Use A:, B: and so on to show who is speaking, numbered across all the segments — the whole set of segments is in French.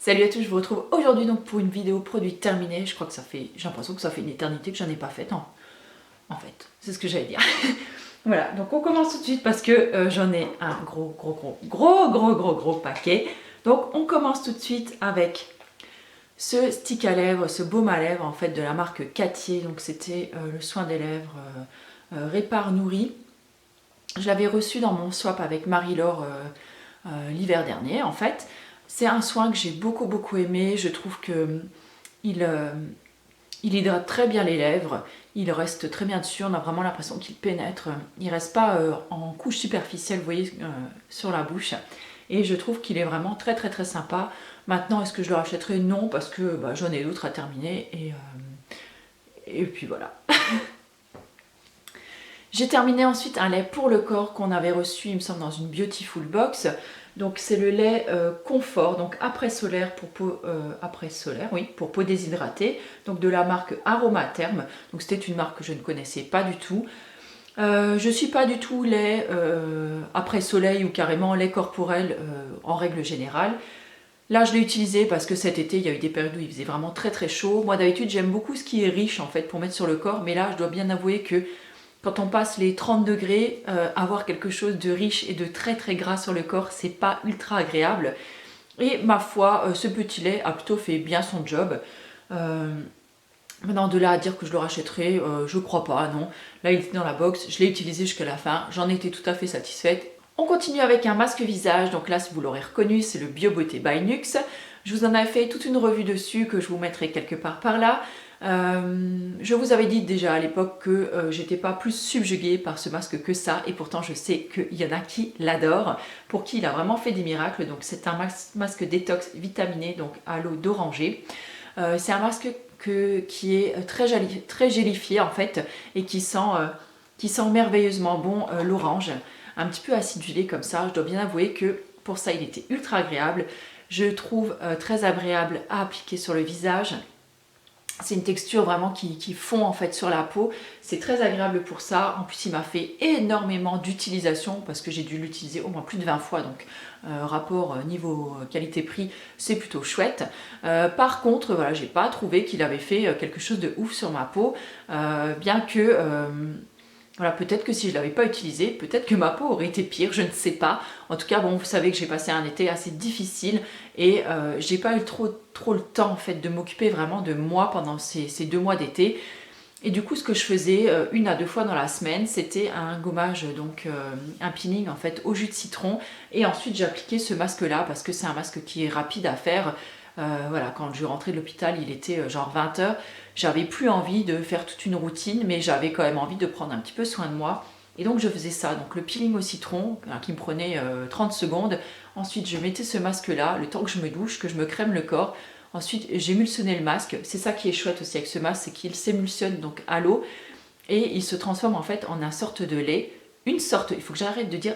A: Salut à tous, je vous retrouve aujourd'hui donc pour une vidéo produit terminée. Je crois que j'ai l'impression que ça fait une éternité que j'en ai pas fait. Non, en fait, c'est ce que j'allais dire. Voilà, donc on commence tout de suite parce que j'en ai un gros paquet. Donc on commence tout de suite avec ce stick à lèvres, ce baume à lèvres en fait de la marque Cattier. Donc c'était le soin des lèvres Répare Nourri. Je l'avais reçu dans mon swap avec Marie-Laure l'hiver dernier en fait. C'est un soin que j'ai beaucoup aimé. Je trouve que il hydrate très bien les lèvres. Il reste très bien dessus. On a vraiment l'impression qu'il pénètre. Il reste pas en couche superficielle, vous voyez, sur la bouche. Et je trouve qu'il est vraiment très sympa. Maintenant, est-ce que je le rachèterai? Non, parce que j'en ai d'autres à terminer. Et puis voilà. J'ai terminé ensuite un lait pour le corps qu'on avait reçu, il me semble, dans une Beautiful Box. Donc c'est le lait Confort, donc après solaire pour peau déshydratée, donc de la marque Aromatherm. Donc c'était une marque que je ne connaissais pas du tout. Je suis pas du tout lait après soleil ou carrément lait corporel en règle générale. Là je l'ai utilisé parce que cet été il y a eu des périodes où il faisait vraiment très chaud. Moi d'habitude j'aime beaucoup ce qui est riche en fait pour mettre sur le corps, mais là je dois bien avouer que quand on passe les 30 degrés, avoir quelque chose de riche et de très gras sur le corps, c'est pas ultra agréable. Et ma foi, ce petit lait a plutôt fait bien son job. Maintenant, de là à dire que je le rachèterai, je crois pas, non. Là, il était dans la box, je l'ai utilisé jusqu'à la fin, j'en étais tout à fait satisfaite. On continue avec un masque visage, donc là, vous l'aurez reconnu, c'est le Bio Beauté by Nux. Je vous en avais fait toute une revue dessus que je vous mettrai quelque part par là. Je vous avais dit déjà à l'époque que j'étais pas plus subjuguée par ce masque que ça, et pourtant je sais qu'il y en a qui l'adorent, pour qui il a vraiment fait des miracles. Donc c'est un masque détox vitaminé, donc à l'eau d'oranger. C'est un masque qui est très gélifié en fait, et qui sent merveilleusement bon l'orange, un petit peu acidulé comme ça. Je dois bien avouer que pour ça il était ultra agréable. Je trouve très agréable à appliquer sur le visage. C'est une texture vraiment qui fond en fait sur la peau. C'est très agréable pour ça. En plus, il m'a fait énormément d'utilisation parce que j'ai dû l'utiliser au moins plus de 20 fois. Donc, rapport niveau qualité-prix, c'est plutôt chouette. Par contre, voilà, j'ai pas trouvé qu'il avait fait quelque chose de ouf sur ma peau. Bien que... voilà, peut-être que si je ne l'avais pas utilisé, peut-être que ma peau aurait été pire, je ne sais pas. En tout cas, bon, vous savez que j'ai passé un été assez difficile et j'ai pas eu trop le temps en fait de m'occuper vraiment de moi pendant ces 2 mois d'été. Et du coup, ce que je faisais 1 à 2 fois dans la semaine, c'était un gommage, donc un peeling en fait au jus de citron. Et ensuite, j'appliquais ce masque-là parce que c'est un masque qui est rapide à faire. Voilà, quand je rentrais de l'hôpital, il était genre 20 h. J'avais plus envie de faire toute une routine, mais j'avais quand même envie de prendre un petit peu soin de moi. Et donc je faisais ça, donc le peeling au citron, qui me prenait 30 secondes. Ensuite, je mettais ce masque-là, le temps que je me douche, que je me crème le corps. Ensuite, j'émulsionnais le masque. C'est ça qui est chouette aussi avec ce masque, c'est qu'il s'émulsionne donc à l'eau. Et il se transforme en fait en une sorte de lait. Il faut que j'arrête de dire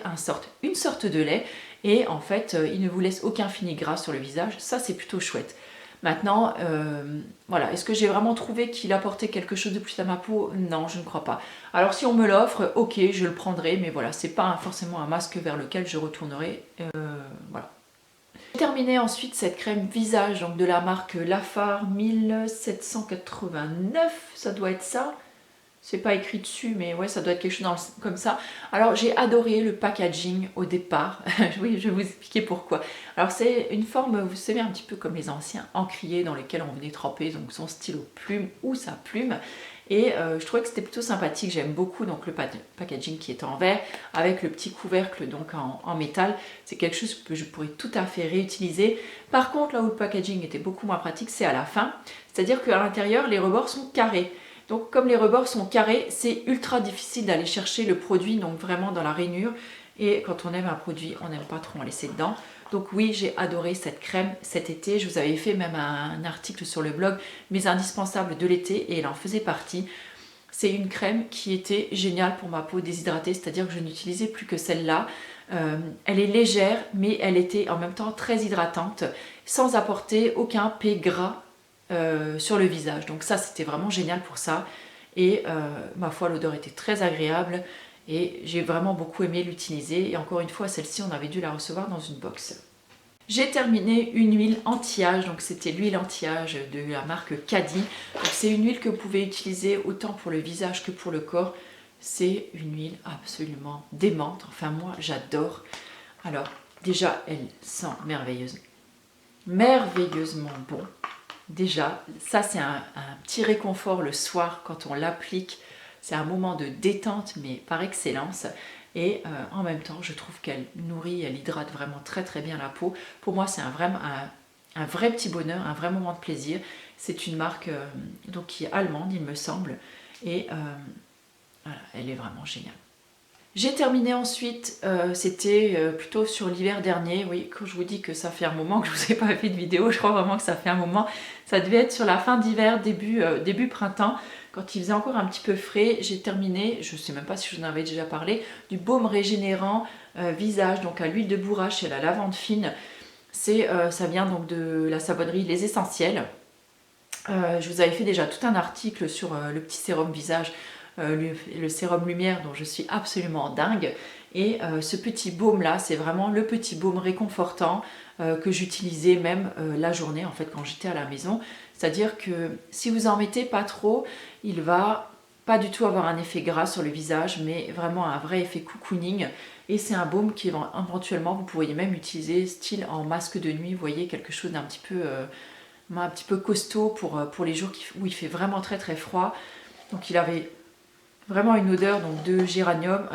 A: une sorte de lait. Et en fait, il ne vous laisse aucun fini gras sur le visage. Ça, c'est plutôt chouette. Maintenant, voilà, est-ce que j'ai vraiment trouvé qu'il apportait quelque chose de plus à ma peau? Non, je ne crois pas. Alors si on me l'offre, ok, je le prendrai, mais voilà, c'est pas forcément un masque vers lequel je retournerai. Voilà. J'ai terminé ensuite cette crème visage, donc de la marque Lafar 1789, ça doit être ça. C'est pas écrit dessus, mais ouais, ça doit être quelque chose comme ça. Alors, j'ai adoré le packaging au départ. Oui, je vais vous expliquer pourquoi. Alors, c'est une forme, vous savez, un petit peu comme les anciens encriers dans lesquels on venait tremper donc son stylo plume ou sa plume. Et je trouvais que c'était plutôt sympathique. J'aime beaucoup donc le packaging qui est en verre avec le petit couvercle donc en métal. C'est quelque chose que je pourrais tout à fait réutiliser. Par contre, là où le packaging était beaucoup moins pratique, c'est à la fin. C'est-à-dire qu'à l'intérieur, les rebords sont carrés. Donc comme les rebords sont carrés, c'est ultra difficile d'aller chercher le produit donc vraiment dans la rainure. Et quand on aime un produit, on n'aime pas trop en laisser dedans. Donc oui, j'ai adoré cette crème cet été. Je vous avais fait même un article sur le blog, mes indispensables de l'été, et elle en faisait partie. C'est une crème qui était géniale pour ma peau déshydratée, c'est-à-dire que je n'utilisais plus que celle-là. Elle est légère, mais elle était en même temps très hydratante, sans apporter aucun P gras sur le visage. Donc ça, c'était vraiment génial pour ça. Et ma foi, l'odeur était très agréable et j'ai vraiment beaucoup aimé l'utiliser. Et encore une fois, celle-ci, on avait dû la recevoir dans une box. J'ai terminé une huile anti-âge, donc c'était l'huile anti-âge de la marque Caddy. C'est une huile que vous pouvez utiliser autant pour le visage que pour le corps. C'est une huile absolument démente, enfin moi j'adore. Alors déjà elle sent merveilleuse, merveilleusement bon. Déjà ça c'est un petit réconfort le soir quand on l'applique. C'est un moment de détente mais par excellence. Et en même temps je trouve qu'elle nourrit, elle hydrate vraiment très très bien la peau. Pour moi c'est un vrai petit bonheur, un vrai moment de plaisir. C'est une marque donc, qui est allemande il me semble et voilà, elle est vraiment géniale. J'ai terminé ensuite, c'était plutôt sur l'hiver dernier. Oui, quand je vous dis que ça fait un moment que je ne vous ai pas fait de vidéo, je crois vraiment que ça fait un moment. Ça devait être sur la fin d'hiver, début printemps, quand il faisait encore un petit peu frais. J'ai terminé, je ne sais même pas si je vous en avais déjà parlé, du baume régénérant visage, donc à l'huile de bourrache et à la lavande fine. Ça vient donc de la savonnerie Les Essentiels. Je vous avais fait déjà tout un article sur le petit sérum visage, le sérum lumière dont je suis absolument dingue. Et ce petit baume là, c'est vraiment le petit baume réconfortant que j'utilisais même la journée en fait quand j'étais à la maison. C'est-à-dire que si vous en mettez pas trop, il va pas du tout avoir un effet gras sur le visage, mais vraiment un vrai effet cocooning. Et c'est un baume qui éventuellement vous pourriez même utiliser style en masque de nuit, vous voyez, quelque chose d'un un petit peu costaud pour les jours où il fait vraiment très très froid. Donc il avait vraiment une odeur donc, de géranium,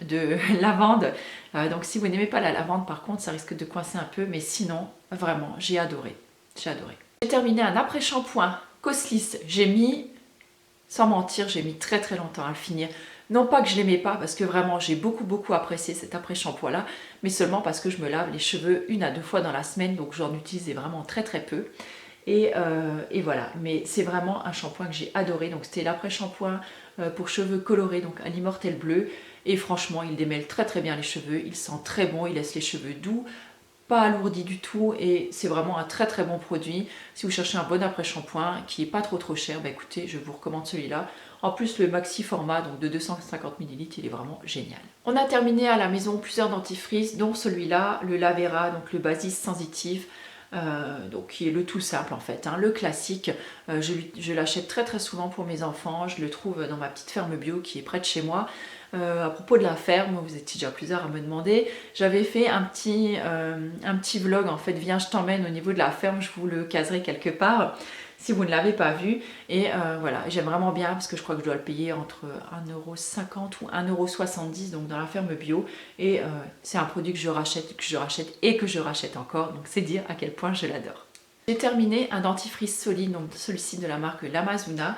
A: de lavande. Donc si vous n'aimez pas la lavande par contre ça risque de coincer un peu, mais sinon vraiment j'ai adoré. J'ai adoré. J'ai terminé un après-shampoing Coslis. J'ai mis, sans mentir, j'ai mis très très longtemps à le finir. Non pas que je l'aimais pas, parce que vraiment j'ai beaucoup apprécié cet après-shampoing là, mais seulement parce que je me lave les cheveux 1 à 2 fois dans la semaine, donc j'en utilisais vraiment très peu. Et voilà, mais c'est vraiment un shampoing que j'ai adoré. Donc c'était l'après-shampoing pour cheveux colorés, donc à l'immortel bleu. Et franchement, il démêle très bien les cheveux, il sent très bon, il laisse les cheveux doux, pas alourdi du tout, et c'est vraiment un très bon produit. Si vous cherchez un bon après-shampoing qui est pas trop cher, bah écoutez, je vous recommande celui-là. En plus, le maxi format donc de 250 ml, il est vraiment génial. On a terminé à la maison plusieurs dentifrices, dont celui-là, le Lavera, donc le Basis sensitif. Donc qui est le tout simple en fait, hein, le classique. Je l'achète très souvent pour mes enfants, je le trouve dans ma petite ferme bio qui est près de chez moi. À propos de la ferme, vous étiez déjà plusieurs à me demander, j'avais fait un petit vlog en fait, viens je t'emmène au niveau de la ferme, je vous le caserai quelque part si vous ne l'avez pas vu. Et voilà, j'aime vraiment bien parce que je crois que je dois le payer entre 1,50 € ou 1,70 € donc dans la ferme bio. Et c'est un produit que je rachète et que je rachète encore. Donc c'est dire à quel point je l'adore. J'ai terminé un dentifrice solide, donc celui-ci de la marque Lamazuna.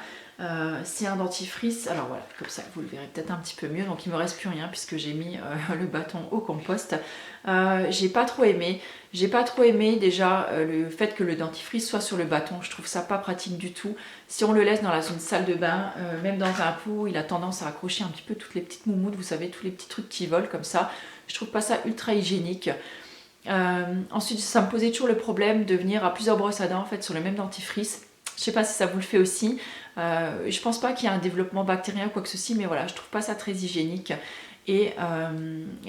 A: C'est un dentifrice, alors voilà, comme ça vous le verrez peut-être un petit peu mieux. Donc il me reste plus rien puisque j'ai mis le bâton au compost. J'ai pas trop aimé déjà le fait que le dentifrice soit sur le bâton. Je trouve ça pas pratique du tout. Si on le laisse dans une salle de bain, même dans un pot, il a tendance à accrocher un petit peu toutes les petites moumoutes, vous savez, tous les petits trucs qui volent comme ça. Je trouve pas ça ultra hygiénique. Ensuite ça me posait toujours le problème de venir à plusieurs brosses à dents en fait sur le même dentifrice. Je sais pas si ça vous le fait aussi. Je pense pas qu'il y ait un développement bactérien ou quoi que ceci, mais voilà, je trouve pas ça très hygiénique. Et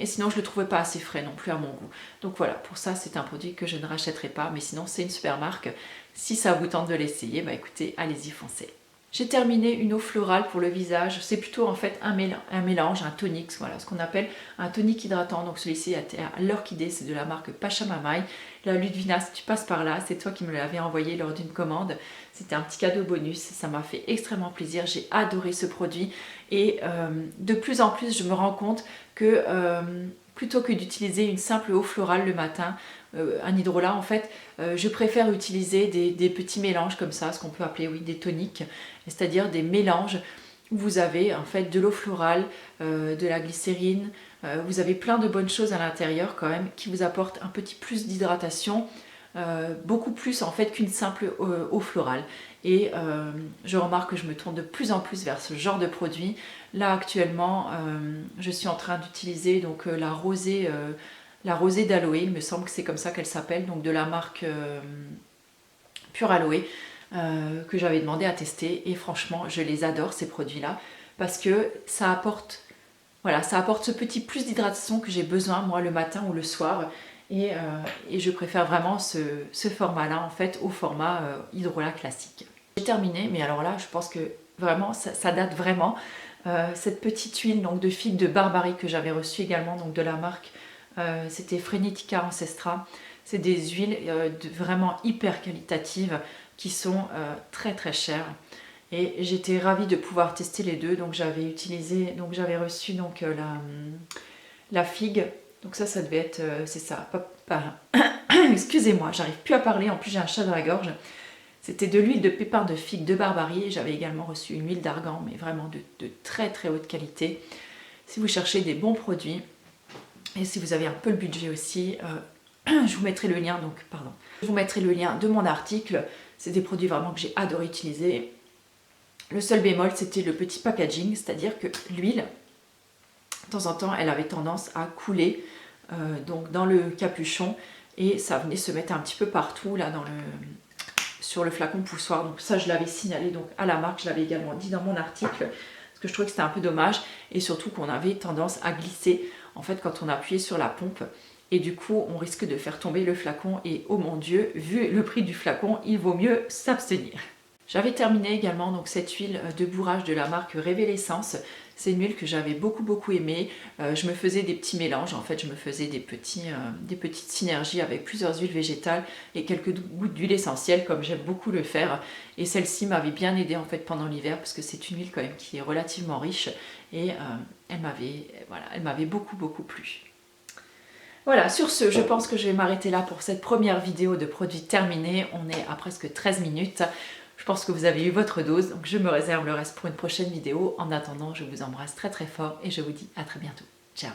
A: sinon je le trouvais pas assez frais non plus à mon goût. Donc voilà, pour ça c'est un produit que je ne rachèterai pas, mais sinon c'est une super marque. Si ça vous tente de l'essayer, bah écoutez, allez-y, foncez. J'ai terminé une eau florale pour le visage. C'est plutôt en fait un mélange, un tonic, voilà, ce qu'on appelle un tonique hydratant. Donc celui-ci est à l'orchidée, c'est de la marque Pachamamay. La Ludvina, si tu passes par là, c'est toi qui me l'avais envoyé lors d'une commande. C'était un petit cadeau bonus, ça m'a fait extrêmement plaisir. J'ai adoré ce produit et de plus en plus je me rends compte que plutôt que d'utiliser une simple eau florale le matin, un hydrolat en fait, je préfère utiliser des petits mélanges comme ça, ce qu'on peut appeler des toniques, c'est-à-dire des mélanges où vous avez en fait de l'eau florale, de la glycérine, vous avez plein de bonnes choses à l'intérieur quand même qui vous apportent un petit plus d'hydratation, beaucoup plus en fait qu'une simple eau florale. Et je remarque que je me tourne de plus en plus vers ce genre de produit. Là actuellement je suis en train d'utiliser donc la rosée d'aloe, il me semble que c'est comme ça qu'elle s'appelle, donc de la marque Pure Aloe, que j'avais demandé à tester. Et franchement je les adore ces produits là parce que ça apporte ce petit plus d'hydratation que j'ai besoin moi le matin ou le soir. et je préfère vraiment ce format-là en fait au format hydrolat classique. J'ai terminé, mais alors là je pense que vraiment ça date vraiment. Cette petite huile donc, de figue de Barbarie que j'avais reçue également donc, de la marque, c'était Frenetica Ancestra. C'est des huiles vraiment hyper qualitatives qui sont très très chères. Et j'étais ravie de pouvoir tester les deux. Donc j'avais reçu donc, la figue. Donc ça devait être, c'est ça, excusez-moi, j'arrive plus à parler, en plus j'ai un chat dans la gorge. C'était de l'huile de pépins de figue de Barbarie. J'avais également reçu une huile d'argan, mais vraiment de très très haute qualité. Si vous cherchez des bons produits, et si vous avez un peu le budget aussi, je vous mettrai le lien, je vous mettrai le lien de mon article. C'est des produits vraiment que j'ai adoré utiliser. Le seul bémol, c'était le petit packaging, c'est-à-dire que l'huile, de temps en temps, elle avait tendance à couler donc dans le capuchon et ça venait se mettre un petit peu partout là sur le flacon poussoir. Donc ça, je l'avais signalé donc à la marque, je l'avais également dit dans mon article parce que je trouvais que c'était un peu dommage et surtout qu'on avait tendance à glisser en fait quand on appuyait sur la pompe. Et du coup, on risque de faire tomber le flacon et oh mon Dieu, vu le prix du flacon, il vaut mieux s'abstenir. J'avais terminé également donc, cette huile de bourrage de la marque Révélessence. C'est une huile que j'avais beaucoup aimée. Je me faisais des petits mélanges, en fait je me faisais des petites synergies avec plusieurs huiles végétales et quelques gouttes d'huile essentielle comme j'aime beaucoup le faire. Et celle-ci m'avait bien aidée en fait pendant l'hiver parce que c'est une huile quand même qui est relativement riche et elle m'avait beaucoup plu. Voilà, sur ce, je pense que je vais m'arrêter là pour cette première vidéo de produits terminés. On est à presque 13 minutes. Je pense que vous avez eu votre dose, donc je me réserve le reste pour une prochaine vidéo. En attendant, je vous embrasse très fort et je vous dis à très bientôt. Ciao!